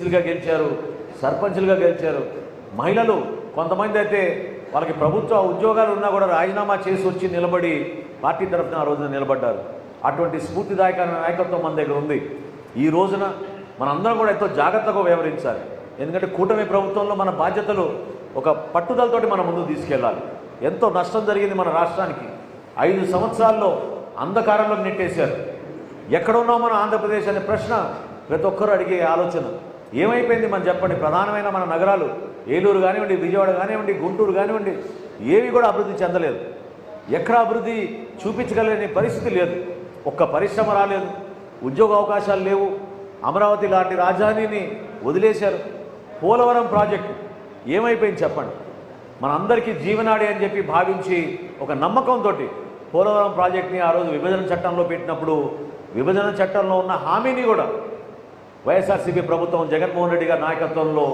గెలిచారు, సర్పంచులుగా గెలిచారు. మహిళలు కొంతమంది అయితే వాళ్ళకి ప్రభుత్వ ఉద్యోగాలు ఉన్నా కూడా రాజీనామా చేసి వచ్చి నిలబడి పార్టీ తరఫున ఆ రోజున నిలబడ్డారు. అటువంటి స్ఫూర్తిదాయకమైన నాయకత్వం మన దగ్గర ఉంది. ఈ రోజున మనందరం కూడా ఎంతో జాగ్రత్తగా వ్యవహరించాలి. ఎందుకంటే కూటమి ప్రభుత్వంలో మన బాధ్యతలు ఒక పట్టుదలతోటి మనం ముందుకు తీసుకెళ్ళాలి. ఎంతో నష్టం జరిగింది మన రాష్ట్రానికి. 5 సంవత్సరాల్లో అంధకారంలోకి నెట్టేశారు. ఎక్కడ ఉన్నాం మన ఆంధ్రప్రదేశ్ అనే ప్రశ్న ప్రతి ఒక్కరూ అడిగే ఆలోచన. ఏమైపోయింది మనం చెప్పండి. ప్రధానమైన మన నగరాలు ఏలూరు కానివ్వండి, విజయవాడ కానివ్వండి, గుంటూరు కానివ్వండి, ఏవి కూడా అభివృద్ధి చెందలేదు. ఎక్కడ అభివృద్ధి చూపించగలిగిన పరిస్థితి లేదు. ఒక్క పరిశ్రమ రాలేదు, ఉద్యోగ అవకాశాలు లేవు. అమరావతి లాంటి రాజధానిని వదిలేశారు. పోలవరం ప్రాజెక్టు ఏమైపోయింది చెప్పండి. మనందరికీ జీవనాడి అని చెప్పి భావించి ఒక నమ్మకంతో పోలవరం ప్రాజెక్ట్ని ఆ రోజు విభజన చట్టంలో పెట్టినప్పుడు విభజన చట్టంలో ఉన్న హామీని కూడా వైఎస్ఆర్సీపీ ప్రభుత్వం జగన్మోహన్ రెడ్డి గారి నాయకత్వంలో